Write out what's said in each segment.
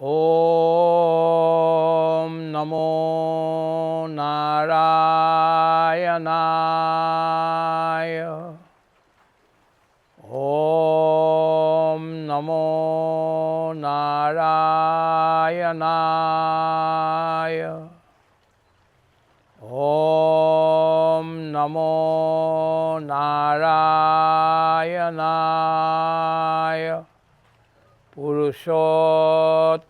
ॐ नमो नारायणाय ॐ नमो नारायणाय ॐ नमो नारायणाय पुरुषोत्तमाय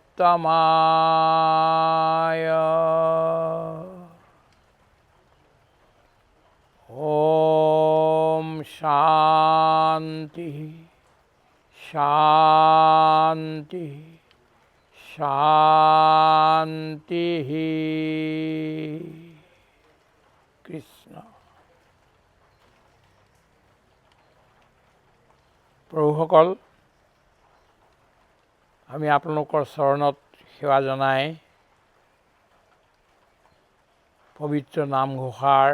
ॐ शान्ति शान्ति शान्तिः কৃষ্ণ প্ৰভুসকল আমি আপোনালোকৰ চৰণত সেৱা জনাই পবিত্ৰ নামঘোষাৰ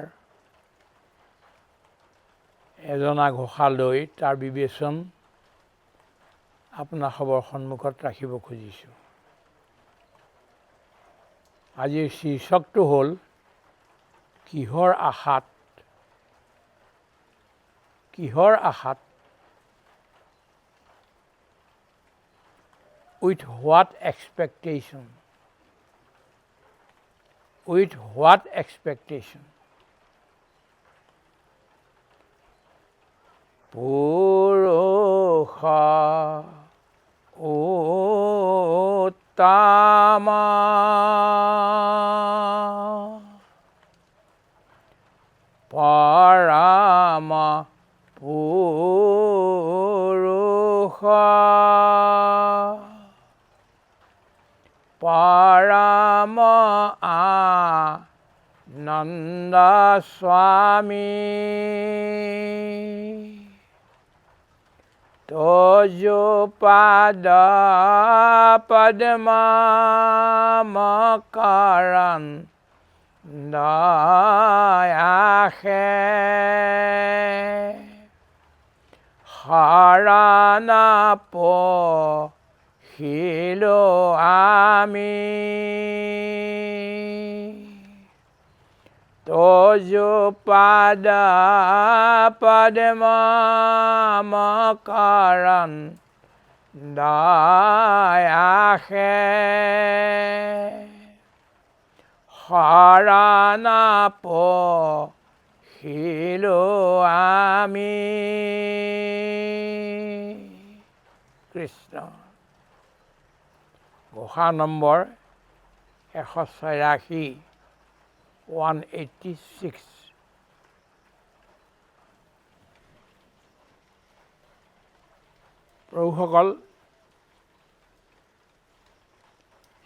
এজনা ঘোষা লৈ তাৰ বিবেচন আপোনাৰ সবৰ সন্মুখত ৰাখিব খুজিছোঁ। আজিৰ শীৰ্ষকটো হ'ল কিহৰ আশাত with what expectation পুৰুষা উত্তমা পৰমা পুৰুষা পৰম আনন্দ স্বামী তোজো পাদ পদ্মকৰণ দয়াখে শৰণ শিলো আমি তোজো পাদ পদ্মকৰণ দয়াখে শৰণ শিলো আমি কৃষ্ণ। ঘোষা নম্বৰ 186 186। প্ৰভুসকল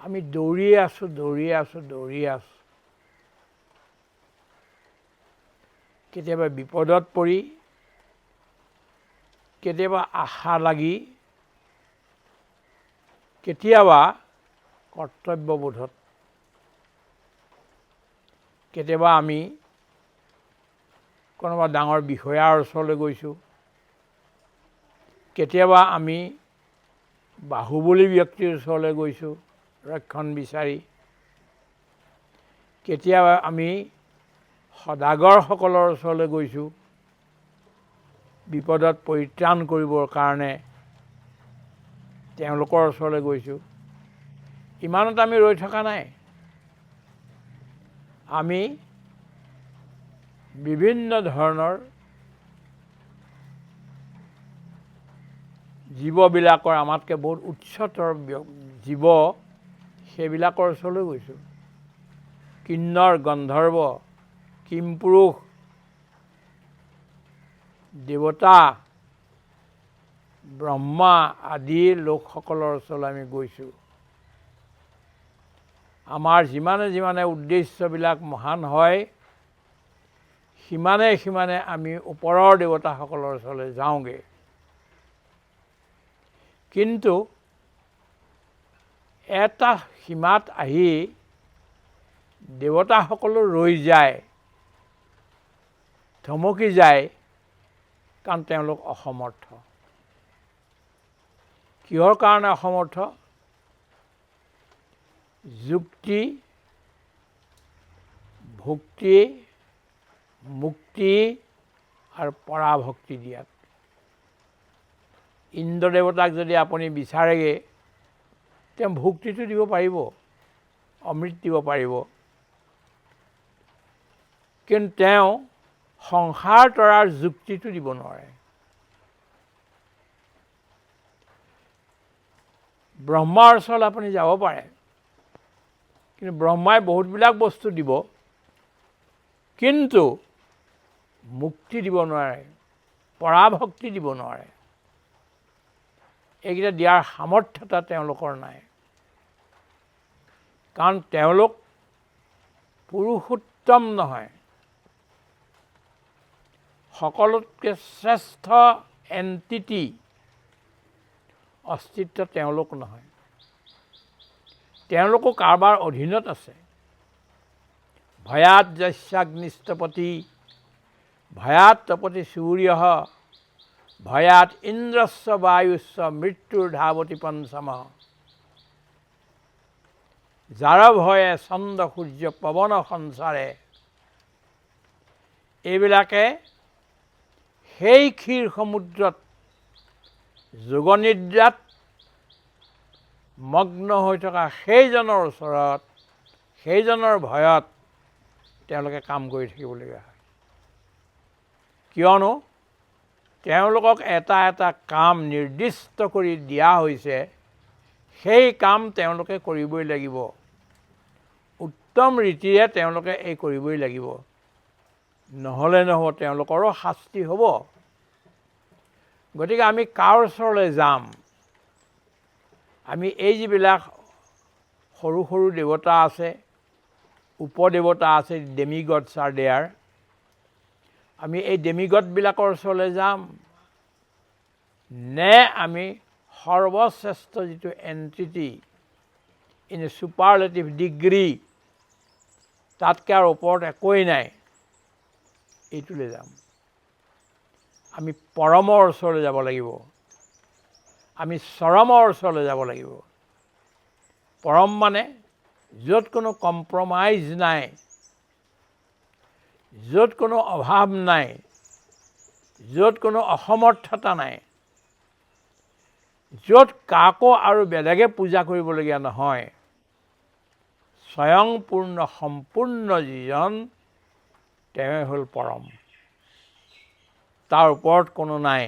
আমি দৌৰি আছোঁ কেতিয়াবা বিপদত পৰি, কেতিয়াবা আশা লাগি, কেতিয়াবা কৰ্তব্যবোধত, কেতিয়াবা আমি কোনোবা ডাঙৰ বিষয়াৰ ওচৰলৈ গৈছোঁ, কেতিয়াবা আমি বাহুবলী ব্যক্তিৰ ওচৰলৈ গৈছোঁ ৰক্ষণ বিচাৰি, কেতিয়াবা আমি সদাগৰসকলৰ ওচৰলৈ গৈছোঁ বিপদত পৰিত্ৰাণ কৰিবৰ কাৰণে, তেওঁলোকৰ ওচৰলৈ গৈছোঁ। ইমানত আমি ৰৈ থকা নাই। আমি বিভিন্ন ধৰণৰ জীৱবিলাকৰ আমাতকৈ বহুত উচ্চতৰ জীৱ, সেইবিলাকৰ ওচৰলৈ গৈছোঁ। কিন্নৰ, গন্ধৰ্ব, কিমপুৰুষ, দেৱতা, ব্ৰহ্মা আদি লোকসকলৰ ওচৰলৈ আমি গৈছোঁ। আমাৰ যিমানে উদ্দেশ্যবিলাক মহান হয়, সিমানে আমি ওপৰৰ দেৱতাসকলৰ ওচৰলৈ যাওঁগৈ। কিন্তু এটা সীমাত আহি দেৱতাসকলো ৰৈ যায়, থমকি যায়, কাৰণ তেওঁলোক অসমৰ্থ। কিহৰ কাৰণে অসমৰ্থ? যুক্তি, ভক্তি, মুক্তি আৰু পৰাভক্তি দিয়াত। ইন্দ্ৰ দেৱতাক যদি আপুনি বিচাৰেগে তেওঁ ভক্তিটো দিব পাৰিব, অমৃত দিব পাৰিব, কিন্তু তেওঁ সংসাৰ তৰাৰ যুক্তিটো দিব নোৱাৰে। ব্ৰহ্মাৰ ওচৰলৈ আপুনি যাব পাৰে, কিন্তু ব্ৰহ্মাই বহুতবিলাক বস্তু দিব, কিন্তু মুক্তি দিব নোৱাৰে, পৰাভক্তি দিব নোৱাৰে। এইকেইটা দিয়াৰ সামৰ্থ্যতা তেওঁলোকৰ নাই, কাৰণ তেওঁলোক পুৰুষোত্তম নহয়, সকলোতকৈ শ্ৰেষ্ঠ এণ্টিটি, অস্তিত্ব তেওঁলোক নহয়। তেওঁলোকো কাৰোবাৰ অধীনত আছে। ভয়াত যস্যাগ্নিস্তপতি ভয়াত তপতি সূৰ্যঃ ভয়াত ইন্দ্ৰস্য বায়ুস্য মৃত্যুৰ ধাৱতি পঞ্চমঃ। যাৰ ভয়ে চন্দ্ৰ সূৰ্য পৱন সঞ্চাৰে। এইবিলাকে সেই ক্ষীৰ সমুদ্ৰত যোগনিদ্ৰাত মগ্ন হৈ থকা সেইজনৰ ওচৰত, সেইজনৰ ভয়ত তেওঁলোকে কাম কৰি থাকিবলগীয়া হয়। কিয়নো তেওঁলোকক এটা এটা কাম নিৰ্দিষ্ট কৰি দিয়া হৈছে, সেই কাম তেওঁলোকে কৰিবই লাগিব, উত্তম ৰীতিৰে তেওঁলোকে এই কৰিবই লাগিব, নহ'লে নহ'ব, তেওঁলোকৰো শাস্তি হ'ব। গতিকে আমি কাৰ ওচৰলৈ যাম? আমি এই যিবিলাক সৰু সৰু দেৱতা আছে, উপদেৱতা আছে, ডেমিগডছ আৰ দেয়াৰ, আমি এই ডেমিগডবিলাকৰ ওচৰলৈ যাম, নে আমি সৰ্বশ্ৰেষ্ঠ যিটো entity in a superlative degree, তাতকৈ আৰু ওপৰত একোৱেই নাই, এইটোলৈ যাম? আমি পৰমৰ ওচৰলৈ যাব লাগিব, আমি চৰমৰ ওচৰলৈ যাব লাগিব। পৰম মানে য'ত কোনো কম্প্ৰমাইজ নাই, য'ত কোনো অভাৱ নাই, য'ত কোনো অসমৰ্থতা নাই, য'ত কাকো আৰু বেলেগে পূজা কৰিবলগীয়া নহয়, স্বয়ংপূৰ্ণ সম্পূৰ্ণ যিজন, তেওঁৱে হ'ল পৰম। তাৰ ওপৰত কোনো নাই।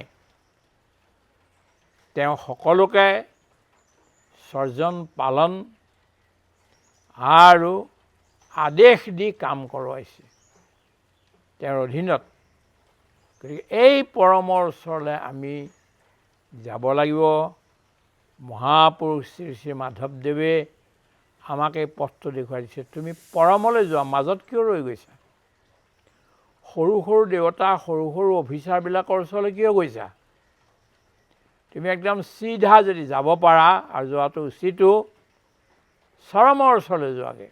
তেওঁ সকলোকে সৰ্জন পালন আৰু আদেশ দি কাম কৰোৱাইছে তেওঁৰ অধীনত। গতিকে এই পৰমৰ ওচৰলৈ আমি যাব লাগিব। মহাপুৰুষ শ্ৰী শ্ৰী মাধৱদেৱে আমাক এই পথটো দেখুৱাই দিছে। তুমি পৰমলৈ যোৱা, মাজত কিয় ৰৈ গৈছা? সৰু সৰু দেৱতা, সৰু সৰু অফিচাৰবিলাকৰ ওচৰলৈ কিয় গৈছা? তুমি একদম চিধা যদি যাব পাৰা, আৰু যোৱাটো উচিতো, চৰমৰ ওচৰলৈ যোৱাগৈ।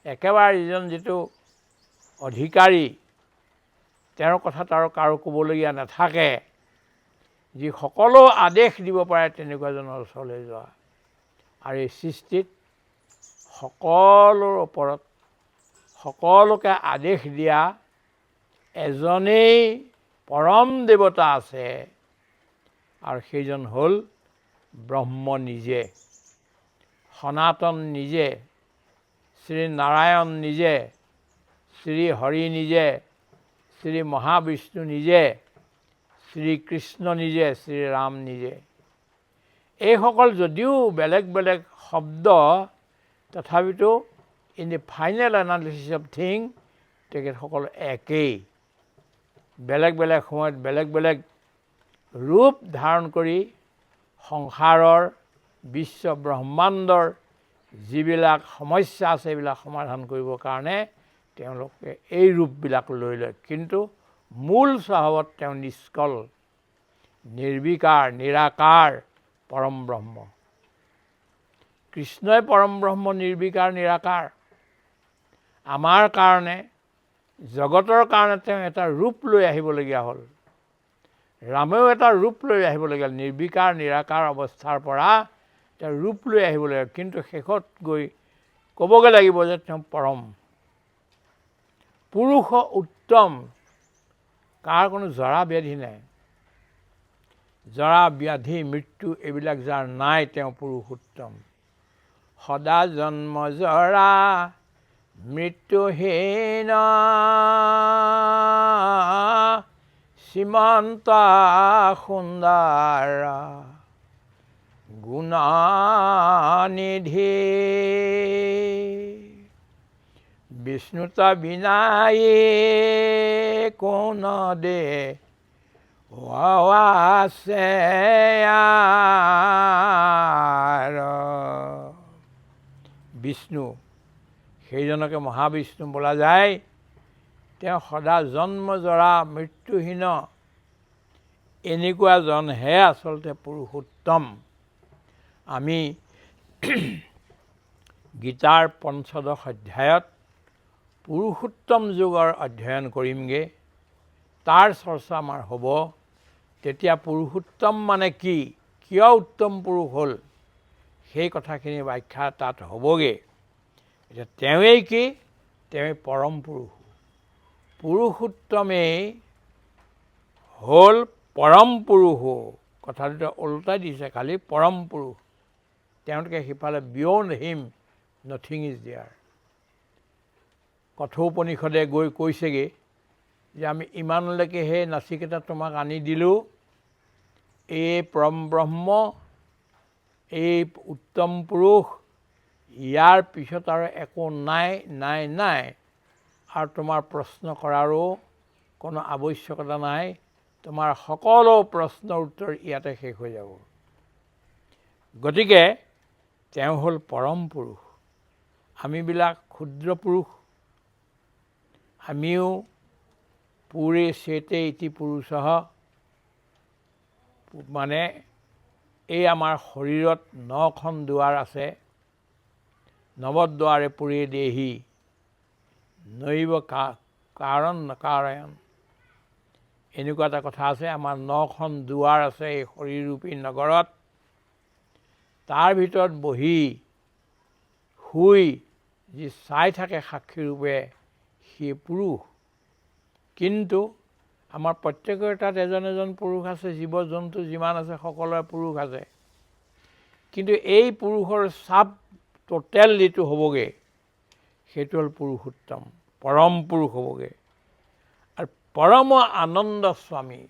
একেবাৰে যিটো অধিকাৰী, তেওঁৰ কথাত আৰু কাৰো ক'বলগীয়া নাথাকে, যি সকলো আদেশ দিব পাৰে, তেনেকুৱাজনৰ ওচৰলৈ যোৱা। আৰু এই সৃষ্টিত সকলোৰ ওপৰত সকলোকে আদেশ দিয়া এজনেই পৰম দেৱতা আছে, আৰু সেইজন হ'ল ব্ৰহ্ম নিজে, সনাতন নিজে, শ্ৰী নাৰায়ণ নিজে, শ্ৰী হৰি নিজে, শ্ৰী মহাবিষ্ণু নিজে, শ্ৰীকৃষ্ণ নিজে, শ্ৰীৰাম নিজে। এইসকল যদিও বেলেগ বেলেগ শব্দ, তথাপিতো in the final analysis of thing তেখেতসকল একেই। বেলেগ বেলেগ সময়ত বেলেগ বেলেগ ৰূপ ধাৰণ কৰি সংসাৰৰ, বিশ্ব ব্ৰহ্মাণ্ডৰ যিবিলাক সমস্যা আছে, এইবিলাক সমাধান কৰিবৰ কাৰণে তেওঁলোকে এই ৰূপবিলাক লৈ লয়। কিন্তু মূল স্বভাৱত তেওঁ নিষ্কল, নিৰ্বিকাৰ, নিৰাকাৰ পৰম ব্ৰহ্ম। কৃষ্ণই পৰম ব্ৰহ্ম, নিৰ্বিকাৰ, নিৰাকাৰ। আমাৰ কাৰণে, জগতৰ কাৰণে তেওঁ এটা ৰূপ লৈ আহিবলগীয়া হ'ল। ৰামেও এটা ৰূপ লৈ আহিবলগীয়া হ'ল। নিৰ্বিকাৰ, নিৰাকাৰ অৱস্থাৰ পৰা তেওঁ ৰূপ লৈ আহিব লাগিব, কিন্তু শেষত গৈ ক'বগৈ লাগিব যে তেওঁ পৰম পুৰুষ উত্তম। কাৰ কোনো জৰা ব্যাধি নাই, জৰা ব্যাধি মৃত্যু এইবিলাক যাৰ নাই তেওঁ পুৰুষ উত্তম। সদা জন্ম জৰা মৃত্যুহীন শ্ৰীমন্ত সুন্দৰ গুণনিধি বিষ্ণুত বিনাই কোন দে আছে বিষ্ণু, সেইজনকে মহাবিষ্ণু বোলা যায়। তেওঁ সদা জন্ম জৰা মৃত্যুহীন, এনেকুৱাজনহে আচলতে পুৰুষোত্তম। আমি গীতাৰ ৫ম অধ্যায়ত পুৰুষোত্তম যুগৰ অধ্যয়ন কৰিমগৈ, তাৰ চৰ্চা আমাৰ হ'ব। তেতিয়া পুৰুষোত্তম মানে কি, কিয় উত্তম পুৰুষ হ'ল, সেই কথাখিনি ব্যাখ্যা তাত হ'বগৈ। এতিয়া তেওঁৱেই কি, তেওঁৱেই পৰম পুৰুষ। পুৰুষোত্তমেই হ'ল পৰম পুৰুষ। কথাটো ওলোটাই দিছে, খালি পৰম পুৰুষ। তেওঁলোকে সিফালে beyond him nothing is there. কঠোপনিষদে গৈ কৈছেগৈ যে আমি ইমানলৈকে সেই নাচিকেতা তোমাক আনি দিলোঁ, এই পৰম ব্ৰহ্ম, এই উত্তম পুৰুষ, ইয়াৰ পিছত আৰু একো নাই নাই নাই, আৰু তোমাৰ প্ৰশ্ন কৰাৰো কোনো আৱশ্যকতা নাই। তোমাৰ সকলো প্ৰশ্নৰ উত্তৰ ইয়াতে শেষ হৈ যাব। গতিকে তেওঁ হ'ল পৰম পুৰুষ। আমিবিলাক ক্ষুদ্ৰ পুৰুষ। আমিও পুৰে চেতে ইতি পুৰুষঃ, মানে এই আমাৰ শৰীৰত 9খন দুৱাৰ আছে। নৱদ্বাৰে পুৰে দেহি নৈব কাৰণ নকাৰয়ন, এনেকুৱা এটা কথা আছে। আমাৰ 9খন দুৱাৰ আছে এই শৰীৰৰূপী নগৰত। তাৰ ভিতৰত বহি শুই যি চাই থাকে সাক্ষীৰূপে, সি পুৰুষ। কিন্তু আমাৰ প্ৰত্যেকৰে তাত এজন এজন পুৰুষ আছে। জীৱ জন্তু যিমান আছে সকলোৰে পুৰুষ আছে। কিন্তু এই পুৰুষৰ চাপ টোটেল যিটো হ'বগৈ, সেইটো হ'ল পুৰুষোত্তম, পৰম পুৰুষ হ'বগৈ। আৰু পৰম আনন্দ স্বামী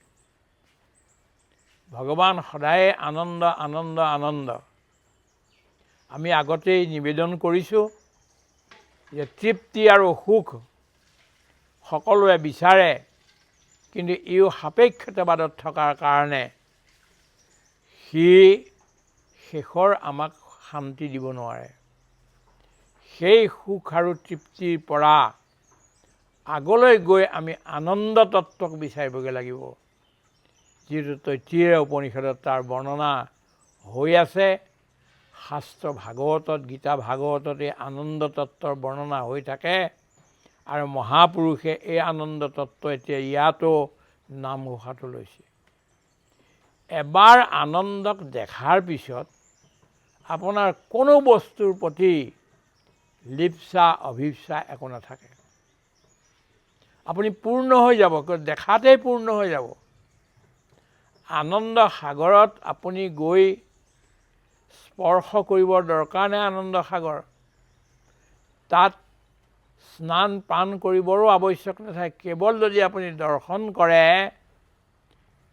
ভগৱান সদায়ে আনন্দ আনন্দ আনন্দ। আমি আগতেই নিবেদন কৰিছোঁ যে তৃপ্তি আৰু সুখ সকলোৱে বিচাৰে, কিন্তু ইও সাপেক্ষতাবাদত থকাৰ কাৰণে সি শেষৰ আমাক শান্তি দিব নোৱাৰে। সেই সুখ আৰু তৃপ্তিৰ পৰা আগলৈ গৈ আমি আনন্দ তত্ত্বক বিচাৰিবগৈ লাগিব, যিটো তৈত্তিৰীয় উপনিষদত তাৰ বৰ্ণনা হৈ আছে। শাস্ত্ৰ ভাগৱতত, গীতা ভাগৱতত এই আনন্দ তত্ত্বৰ বৰ্ণনা হৈ থাকে। আৰু মহাপুৰুষে এই আনন্দ তত্ত্ব এতিয়া ইয়াতো নামঘোষাটো লৈছে। এবাৰ আনন্দক দেখাৰ পিছত আপোনাৰ কোনো বস্তুৰ প্ৰতি লিপ্সা অভিপ্সা একো নাথাকে। আপুনি পূৰ্ণ হৈ যাব, দেখাতেই পূৰ্ণ হৈ যাব। আনন্দ সাগৰত আপুনি গৈ স্পৰ্শ কৰিবৰ দৰকাৰ নাই। আনন্দ সাগৰ তাত স্নান পান কৰিবৰো আৱশ্যক নাথাকে। কেৱল যদি আপুনি দৰ্শন কৰে,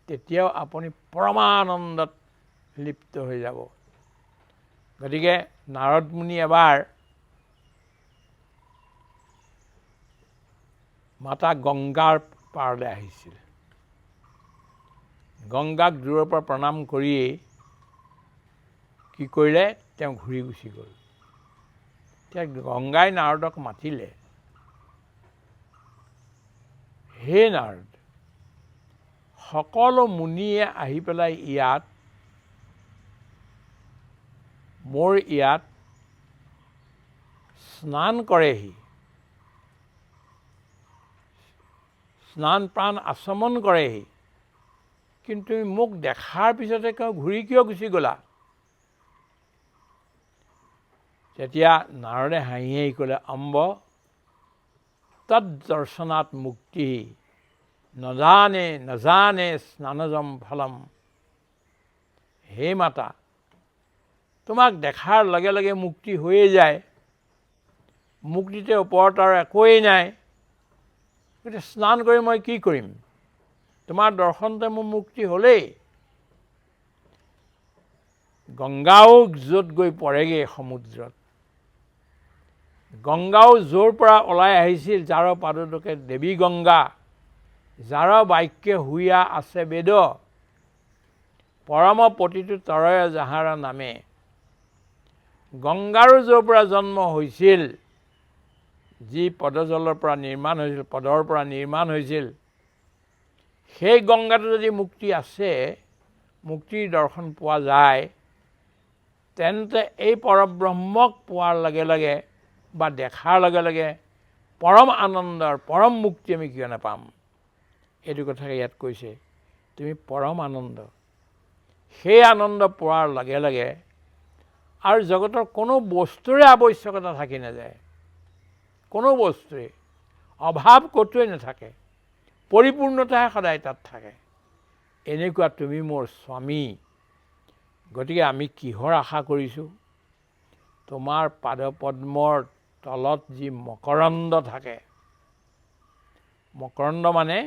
তেতিয়াও আপুনি পৰমানন্দত লিপ্ত হৈ যাব। গতিকে নাৰদ মুনি এবাৰ মাতা গংগাৰ পাৰলৈ আহিছিল। গংগাক দূৰৰ পৰা প্ৰণাম কৰিয়েই কি কৰিলে, তেওঁ ঘূৰি গুচি গ'ল। এতিয়া গংগাই নাৰদক মাতিলে, হে নাৰদ, সকলো মুনিয়ে আহি পেলাই ইয়াত মোৰ ইয়াত স্নান কৰেহি, স্নান প্ৰাণ আচমন কৰেহি, কিন্তু মোক দেখাৰ পিছতে ঘূৰি কিয় গুচি গ'লা? তেতিয়া নাৰদে হাঁহি হাঁহি ক'লে, অম্ব তদ দৰ্শনাত মুক্তি নজানে স্নানজম ফলম। হে মাতা, তোমাক দেখাৰ লগে লগে মুক্তি হৈয়ে যায়, মুক্তিতে ওপৰত আৰু একোৱেই নাই, গতিকে স্নান কৰি মই কি কৰিম? তোমাৰ দৰ্শনতে মোৰ মুক্তি হ'লেই। গংগাও য'ত গৈ পৰেগৈ সমুদ্ৰত, গংগাও য'ৰ পৰা ওলাই আহিছিল, যাৰ পাদতকে দেৱী গংগা, যাৰ বাক্যে হুইয়া আছে বেদ, পৰম পতিটো তৰয় যাহাৰ নামে। গংগাৰো য'ৰ পৰা জন্ম হৈছিল, যি পদজলৰ পৰা নিৰ্মাণ হৈছিল, পদৰ পৰা নিৰ্মাণ হৈছিল, সেই গংগাটো যদি মুক্তি আছে, মুক্তিৰ দৰ্শন পোৱা যায়, তেন্তে এই পৰব্ৰহ্মক পোৱাৰ লগে লগে বা দেখাৰ লগে লগে পৰম আনন্দৰ পৰম মুক্তি আমি কিয় নাপাম? এইটো কথাকে ইয়াত কৈছে, তুমি পৰম আনন্দ, সেই আনন্দ পোৱাৰ লগে লগে আৰু জগতৰ কোনো বস্তুৰে আৱশ্যকতা থাকি নাযায়, কোনো বস্তুৰে অভাৱ ক'তোৱে নাথাকে, পৰিপূৰ্ণতাহে সদায় তাত থাকে। এনেকুৱা তুমি মোৰ স্বামী, গতিকে আমি কিহৰ আশা কৰিছোঁ? তোমাৰ পাদপদ্মৰ তলত যি মকৰন্দ থাকে, মকৰন্দ মানে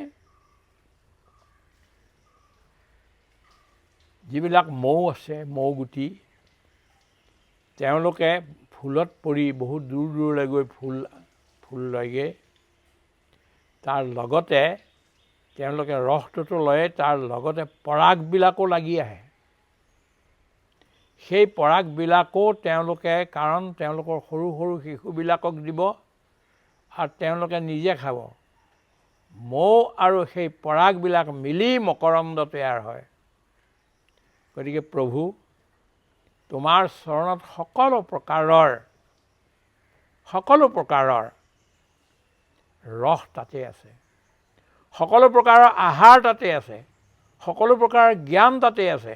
যিবিলাক মৌ আছে, মৌ গুটি, তেওঁলোকে ফুলত পৰি বহুত দূৰ দূৰলৈ গৈ ফুল লয়গৈ। তাৰ লগতে তেওঁলোকে ৰসটোতো লয়ে, তাৰ লগতে পৰাগবিলাকো লাগি আহে। সেই পৰাগবিলাকো তেওঁলোকে, কাৰণ তেওঁলোকৰ সৰু সৰু শিশুবিলাকক দিব আৰু তেওঁলোকে নিজে খাব। মৌ আৰু সেই পৰাগবিলাক মিলি মকৰন্দ তৈয়াৰ হয়। গতিকে প্ৰভু, তোমাৰ চৰণত সকলো প্ৰকাৰৰ ৰস তাতে আছে, সকলো প্ৰকাৰৰ আহাৰ তাতে আছে, সকলো প্ৰকাৰৰ জ্ঞান তাতে আছে।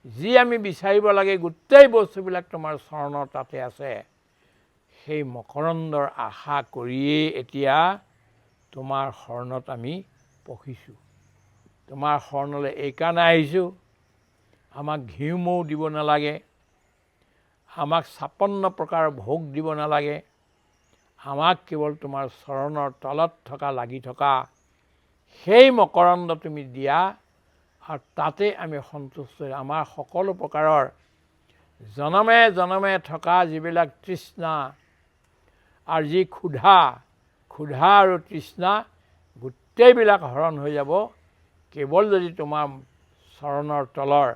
যি আমি বিচাৰিব লাগে গোটেই বস্তুবিলাক তোমাৰ চৰণৰ তাতে আছে। সেই মকৰন্দৰ আশা কৰিয়েই এতিয়া তোমাৰ শৰণত আমি পখিছোঁ। তোমাৰ শৰণলৈ এইকাৰণে আহিছোঁ, আমাক ঘিউ মৌ দিব নালাগে, আমাক 56 প্ৰকাৰৰ ভোগ দিব নালাগে, আমাক কেৱল তোমাৰ চৰণৰ তলত লাগি থকা সেই মকৰন্দ তুমি দিয়া, আৰু তাতে আমি সন্তুষ্ট। আমাৰ সকলো প্ৰকাৰৰ জনমে জনমে থকা যিবিলাক তৃষ্ণা আৰু যি ক্ষুধা আৰু তৃষ্ণা, গোটেইবিলাক হৰণ হৈ যাব, কেৱল যদি তোমাৰ চৰণৰ তলৰ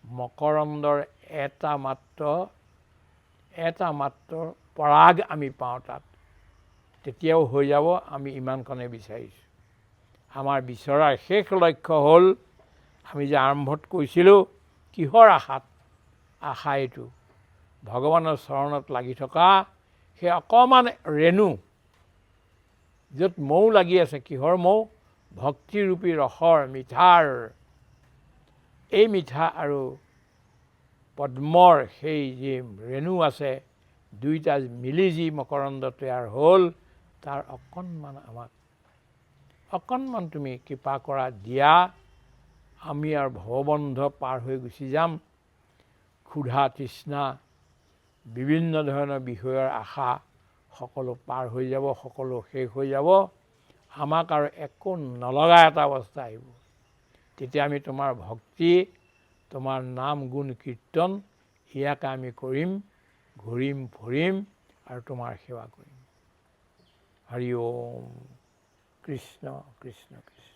মকৰন্দৰ এটা মাত্ৰ পৰাগ আমি পাওঁ তাত, তেতিয়াও হৈ যাব। আমি ইমানকণে বিচাৰিছোঁ। আমাৰ বিচৰাৰ শেষ লক্ষ্য হ'ল, আমি যে আৰম্ভত কৈছিলোঁ, কিহৰ আশাত? আশা এইটো, ভগৱানৰ চৰণত লাগি থকা সেই অকণমান ৰেণু, য'ত মৌ লাগি আছে। কিহৰ মৌ? ভক্তিৰূপী ৰসৰ, মিঠাৰ। এই মিঠা আৰু পদ্মৰ সেই যি ৰেণু আছে, দুইটা মিলি যি মকৰন্দ তৈয়াৰ হ'ল, তাৰ অকণমান তুমি কৃপা কৰা, দিয়া। আমি আৰু ভৱবন্ধ পাৰ হৈ গুচি যাম। ক্ষুধা তৃষ্ণা, বিভিন্ন ধৰণৰ বিষয়ৰ আশা সকলো পাৰ হৈ যাব, সকলো শেষ হৈ যাব। আমাক আৰু একো নলগা এটা অৱস্থা আহিব। তেতিয়া আমি তোমাৰ ভক্তি, তোমাৰ নাম গুণ কীৰ্তন, ইয়াকে আমি কৰিম, ঘূৰিম ফুৰিম আৰু তোমাৰ সেৱা কৰিম। হৰি ওম। কৃষ্ণ কৃষ্ণ কৃষ্ণ।